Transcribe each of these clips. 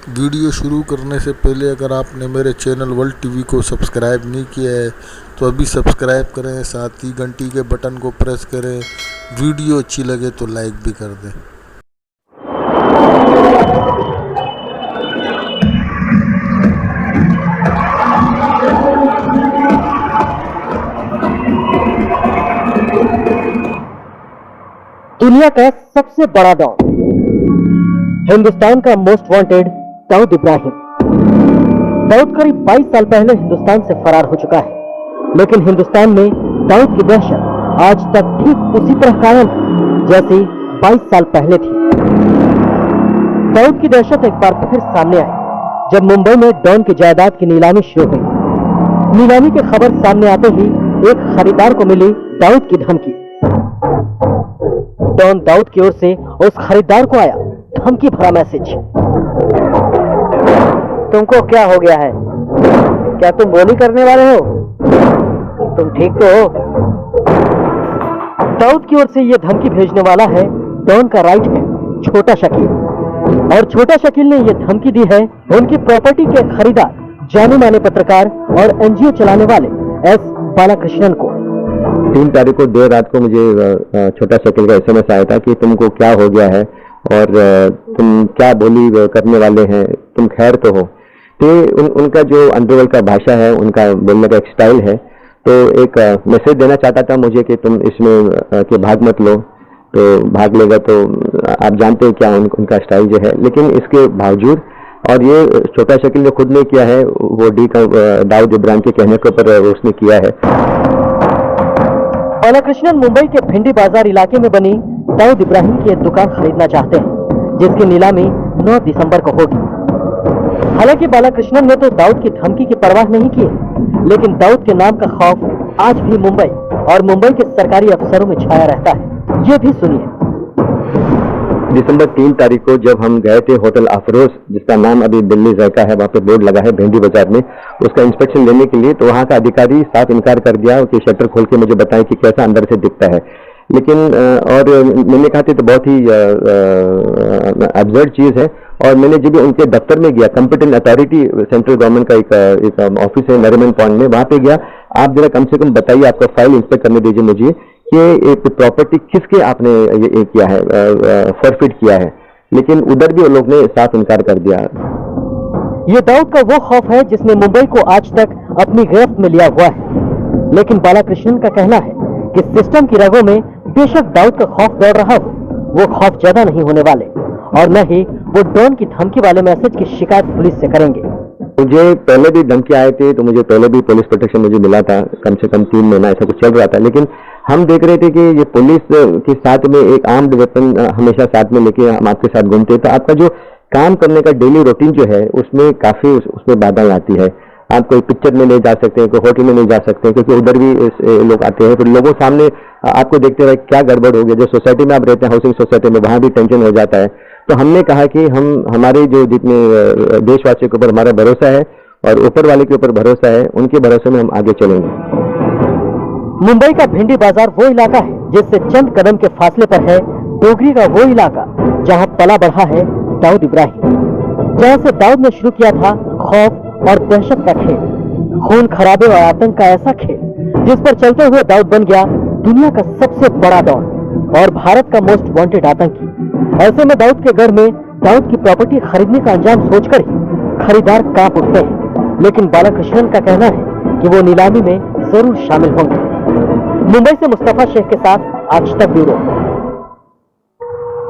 Video शुरू करने से पहले अगर आपने मेरे चैनल वर्ल्ड टीवी को सब्सक्राइब नहीं किया है तो अभी सब्सक्राइब करें, साथ ही घंटी के बटन को प्रेस करें। वीडियो अच्छी लगे तो लाइक भी कर दें। दुनिया का सबसे बड़ा डॉन, हिंदुस्तान का मोस्ट वांटेड दाऊद इब्राहिम। दाऊद करीब 22 साल पहले हिंदुस्तान से फरार हो चुका है, लेकिन हिंदुस्तान में दाऊद की दहशत आज तक ठीक उसी तरह कायम है जैसे 22 साल पहले थी। दाऊद की दहशत एक बार फिर सामने आई जब मुंबई में डॉन की जायदाद की नीलामी शुरू हुई। नीलामी की खबर सामने आते ही एक खरीदार को मिली दाऊद की धमकी। डॉन दाऊद की ओर से उस खरीदार को आया धमकी भरा मैसेज। तुमको क्या हो गया है? क्या तुम गोली करने वाले हो? तुम ठीक तो हो? दाऊद की ओर से यह धमकी भेजने वाला है डॉन का राइट है छोटा शकील, और छोटा शकील ने यह धमकी दी है उनकी प्रॉपर्टी के खरीदार, जाने माने पत्रकार और एनजीओ चलाने वाले एस बालाकृष्णन को। 3 तारीख को देर रात को मुझे छोटा शकील का एसएमएस आया था कि तुमको क्या हो गया है और तुम क्या बोली करने वाले हैं, तुम खैर तो हो। तो उनका जो अंडरवर्ल्ड का भाषा है, उनका बोलने का एक स्टाइल है, तो एक मैसेज देना चाहता था मुझे कि तुम इसमें के भाग मत लो, तो भाग लेगा तो आप जानते हैं क्या उनका स्टाइल जो है। लेकिन इसके बावजूद, और ये छोटा शकील ने खुद ने किया है, वो दाऊद इब्राहिम के कहने के ऊपर उसने किया है। बालाकृष्णन मुंबई के भिंडी बाजार इलाके में बनी दाऊद इब्राहिम की एक दुकान खरीदना चाहते हैं जिसकी नीलामी 9 दिसंबर को होगी। हालांकि बालाकृष्णन ने तो दाऊद की धमकी की परवाह नहीं की, लेकिन दाऊद के नाम का खौफ आज भी मुंबई और मुंबई के सरकारी अफसरों में छाया रहता है। ये भी सुनिए। दिसंबर 3 तारीख को जब हम गए थे होटल अफरोज, जिसका नाम अभी दिल्ली जायका है, वहाँ पे बोर्ड लगा है भिंडी बाजार में, उसका इंस्पेक्शन लेने के लिए, तो वहाँ का अधिकारी साफ इनकार कर दिया कि शटर खोल के मुझे बताएं कि कैसा अंदर से दिखता है। लेकिन और मैंने कहा था तो बहुत ही एब्सर्ड चीज है। और मैंने जब उनके दफ्तर में गया, कंपिटेंट अथॉरिटी सेंट्रल गवर्नमेंट का एक ऑफिस है नरीमन पॉइंट में, वहां पे गया। आप जरा कम से कम बताइए, आपका फाइल इंस्पेक्ट करने दीजिए मुझे कि एक प्रॉपर्टी किसके आपने ये किया है, फॉरफिट किया है। लेकिन उधर भी उन लोग ने साफ इनकार कर दिया। ये दाऊद का वो खौफ है जिसने मुंबई को आज तक अपनी गिरफ्त में लिया हुआ है। लेकिन बालाकृष्णन का कहना है कि सिस्टम की रगों में बेशक दाऊद का खौफ दौड़ रहा हो, वो खौफ ज्यादा नहीं होने वाले, और न ही वो डॉन की धमकी वाले मैसेज की शिकायत पुलिस से करेंगे। मुझे पहले भी धमकी आए थे, तो मुझे पहले भी पुलिस प्रोटेक्शन मुझे मिला था, कम से कम 3 महीना ऐसा कुछ चल रहा था। लेकिन हम देख रहे थे कि ये पुलिस के साथ में एक आर्म्ड वेपन हमेशा साथ में लेके हम आपके साथ घूमते, तो आपका जो काम करने का डेली रूटीन जो है उसमें काफी उसमें बाधा आती है। आप कोई पिक्चर में नहीं जा सकते हैं, कोई होटल में नहीं जा सकते हैं, क्योंकि उधर भी लोग आते हैं। फिर लोगों सामने आपको देखते रहे क्या गड़बड़ हो गया। जो सोसाइटी में आप रहते हैं, हाउसिंग सोसाइटी में, वहां भी टेंशन हो जाता है। तो हमने कहा कि हमारे जो जितने देशवासियों के ऊपर हमारा भरोसा है और ऊपर वाले के ऊपर भरोसा है, उनके भरोसे में हम आगे चलेंगे। मुंबई का भिंडी बाजार वो इलाका है जिससे चंद कदम के फासले पर है डोगरी का वो इलाका जहां पला बढ़ा है दाऊद इब्राहिम, जहां से दाऊद ने शुरू किया था खौफ और दहशत का खेल, खून खराबे और आतंक का ऐसा खेल जिस पर चलते हुए दाऊद बन गया दुनिया का सबसे बड़ा डॉन और भारत का मोस्ट वांटेड आतंकी। ऐसे में दाऊद के घर में दाऊद की प्रॉपर्टी खरीदने का अंजाम सोचकर ही खरीदार कांप उठते हैं। लेकिन बालाकृष्णन का कहना है कि वो नीलामी में जरूर शामिल होंगे। मुंबई से मुस्तफा शेख के साथ आज तक ब्यूरो।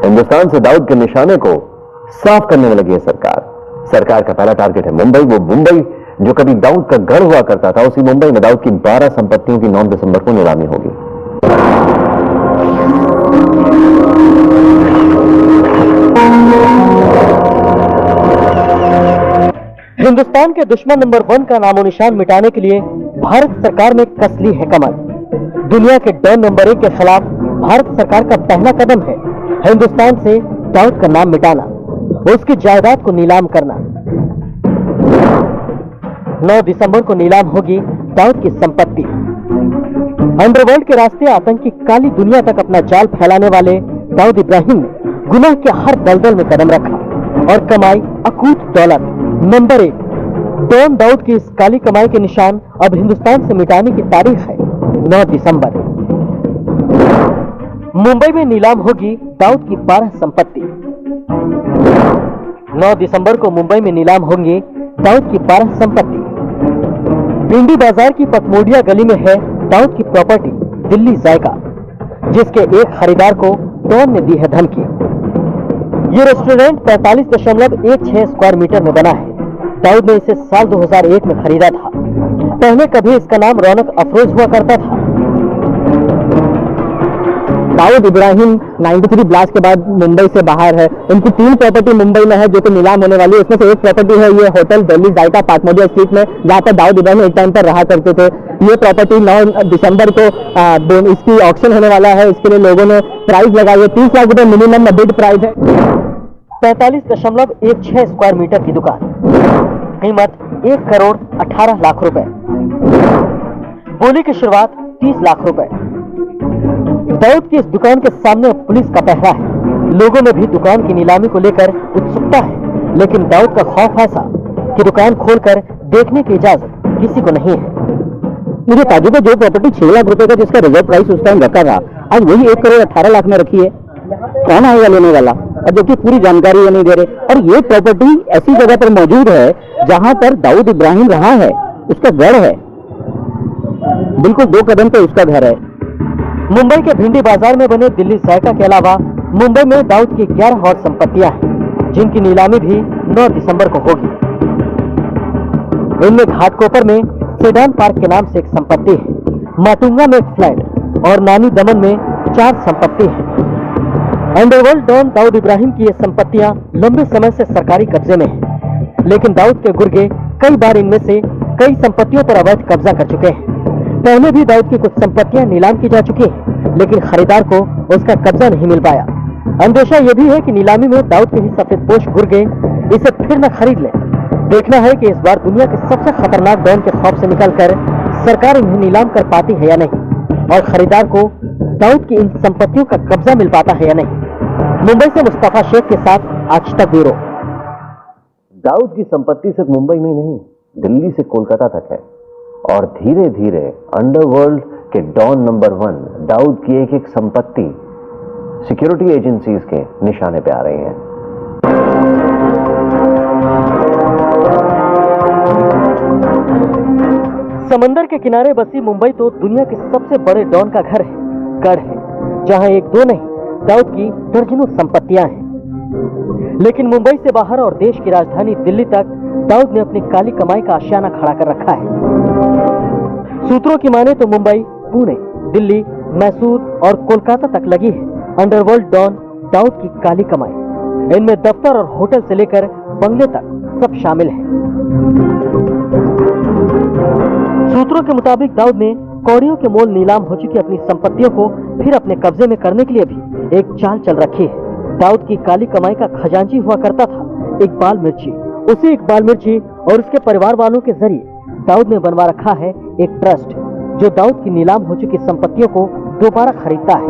हिंदुस्तान से दाऊद के निशाने को साफ करने में लगी है सरकार। सरकार का पहला टारगेट है मुंबई। वो मुंबई जो कभी दाऊद का गढ़ हुआ करता था, उसी मुंबई में दाऊद की 12 संपत्तियों की 9 दिसंबर को नीलामी होगी। हिंदुस्तान के दुश्मन नंबर 1 का नामो निशान मिटाने के लिए भारत सरकार ने कस ली है कमर। दुनिया के डॉन नंबर 1 के खिलाफ भारत सरकार का पहला कदम है हिंदुस्तान से दाऊद का नाम मिटाना, उसकी जायदाद को नीलाम करना। 9 दिसंबर को नीलाम होगी दाऊद की संपत्ति। अंडरवर्ल्ड के रास्ते आतंकी काली दुनिया तक अपना जाल फैलाने वाले दाऊद इब्राहिम ने गुनाह के हर दलदल में कदम रखा, और कमाई अकूत दौलत। नंबर 1, डॉन दाऊद की इस काली कमाई के निशान अब हिंदुस्तान से मिटाने की तारीख है 9 दिसंबर। मुंबई में नीलाम होगी दाऊद की 12 संपत्ति। 9 दिसंबर को मुंबई में नीलाम होंगी दाऊद की 12 संपत्ति। भिंडी बाजार की पतमोडिया गली में है दाऊद की प्रॉपर्टी दिल्ली जायका, जिसके एक खरीदार को डॉन ने दी है धमकी। ये रेस्टोरेंट 45.16 स्क्वायर मीटर में बना है। दाऊद ने इसे साल 2001 में खरीदा था। पहले कभी इसका नाम रौनक अफरोज हुआ करता था। दाऊद इब्राहिम 93 ब्लास्ट के बाद मुंबई से बाहर है। उनकी 3 प्रॉपर्टी मुंबई में है जो कि नीलाम होने वाली है। इसमें से एक प्रॉपर्टी है ये होटल दिल्ली जायका पाटमोडिया स्ट्रीट में, जहां पर दाऊद इब्राहिम एक टाइम पर रहा करते थे। ये प्रॉपर्टी 9 दिसंबर को इसकी ऑक्शन होने वाला है। इसके लिए लोगों ने प्राइस लगाई है 30 लाख रुपए मिनिमम बिड प्राइस है। 45.16 स्क्वायर मीटर की दुकान, कीमत 1 करोड़ 18 लाख रुपए। बोली की शुरुआत 30 लाख रुपए। दाऊद की इस दुकान के सामने पुलिस का पहरा है। लोगों में भी दुकान की नीलामी को लेकर उत्सुकता है, लेकिन दाऊद का खौफ ऐसा कि दुकान खोलकर देखने की इजाजत किसी को नहीं है। मुझे ताजुब है, जो प्रॉपर्टी 6 लाख रुपए का जिसका रिजर्व प्राइस उस टाइम रखा रहा, आज वही 1 करोड़ 18 लाख में रखी है। कौन आएगा लेने वाला? और जबकि पूरी जानकारी ये नहीं दे रहे। और ये प्रॉपर्टी ऐसी जगह पर मौजूद है जहां पर दाऊद इब्राहिम रहा है, उसका घर है, बिल्कुल 2 कदम पे उसका घर है। मुंबई के भिंडी बाजार में बने दिल्ली जायका के अलावा मुंबई में दाऊद की 11 और संपत्तियां हैं, जिनकी नीलामी भी 9 दिसंबर को होगी। इनमें घाटकोपर में सेडान पार्क के नाम से एक संपत्ति है, माटुंगा में एक फ्लैट और नानी दमन में 4 संपत्ति है। अंडरवर्ल्ड डॉन दाऊद इब्राहिम की ये संपत्तियां लंबे समय से सरकारी कब्जे में हैं, लेकिन दाऊद के गुर्गे कई बार इनमें से कई संपत्तियों पर अवैध कब्जा कर चुके हैं। पहले भी दाऊद की कुछ संपत्तियां नीलाम की जा चुकी हैं, लेकिन खरीदार को उसका कब्जा नहीं मिल पाया। अंदेशा यह भी है कि नीलामी में दाऊद के ही सफेदपोश गुर्गे इसे फिर न खरीद ले। देखना है कि इस बार दुनिया के सबसे खतरनाक डॉन के खौफ से निकलकर सरकार इन्हें नीलाम कर पाती है या नहीं, और खरीदार को दाऊद की इन संपत्तियों का कब्जा मिल पाता है या नहीं। मुंबई से मुस्तफा शेख के साथ आज तक ब्यूरो। दाऊद की संपत्ति सिर्फ मुंबई में नहीं, दिल्ली से कोलकाता तक है, और धीरे धीरे अंडरवर्ल्ड के डॉन नंबर 1 दाऊद की एक एक संपत्ति सिक्योरिटी एजेंसीज के निशाने पे आ रही है। समंदर के किनारे बसी मुंबई तो दुनिया के सबसे बड़े डॉन का घर है, गढ़ है, जहां 1-2 नहीं दाऊद की दर्जनों संपत्तियां हैं। लेकिन मुंबई से बाहर और देश की राजधानी दिल्ली तक दाऊद ने अपनी काली कमाई का आशियाना खड़ा कर रखा है। सूत्रों की माने तो मुंबई, पुणे, दिल्ली, मैसूर और कोलकाता तक लगी है अंडरवर्ल्ड डॉन दाऊद की काली कमाई। इनमें दफ्तर और होटल से लेकर बंगले तक सब शामिल है। सूत्रों के मुताबिक दाऊद ने कौड़ियों के मोल नीलाम हो चुकी अपनी संपत्तियों को फिर अपने कब्जे में करने के लिए भी एक चाल चल रखी है। दाऊद की काली कमाई का खजांची हुआ करता था इकबाल मिर्ची। उसी इकबाल मिर्ची और उसके परिवार वालों के जरिए दाऊद ने बनवा रखा है एक ट्रस्ट, जो दाऊद की नीलाम हो चुकी संपत्तियों को दोबारा खरीदता है।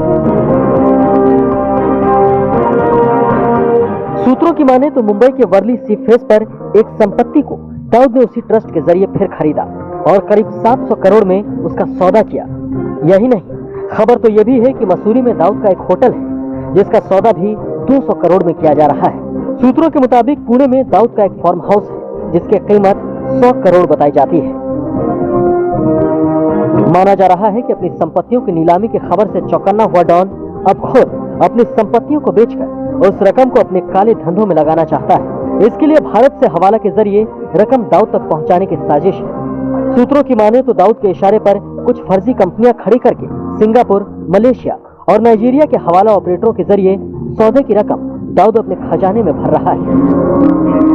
सूत्रों की माने तो मुंबई के वर्ली सी फेस पर एक संपत्ति को दाऊद ने उसी ट्रस्ट के जरिए फिर खरीदा और करीब 700 करोड़ में उसका सौदा किया। यही नहीं, खबर तो यह भी है कि मसूरी में दाऊद का एक होटल है जिसका सौदा भी 200 करोड़ में किया जा रहा है। सूत्रों के मुताबिक पुणे में दाऊद का एक फार्म हाउस है जिसकी कीमत 100 करोड़ बताई जाती है। माना जा रहा है कि अपनी संपत्तियों की नीलामी की खबर से चौकन्ना हुआ डॉन अब खुद अपनी संपत्तियों को बेचकर उस रकम को अपने काले धंधों में लगाना चाहता है। इसके लिए भारत से हवाला के जरिए रकम दाऊद तक पहुंचाने की साजिश है। सूत्रों की माने तो दाऊद के इशारे पर कुछ फर्जी कंपनियां खड़ी करके सिंगापुर, मलेशिया और नाइजीरिया के हवाला ऑपरेटरों के जरिए सौदे की रकम दाऊद अपने खजाने में भर रहा है।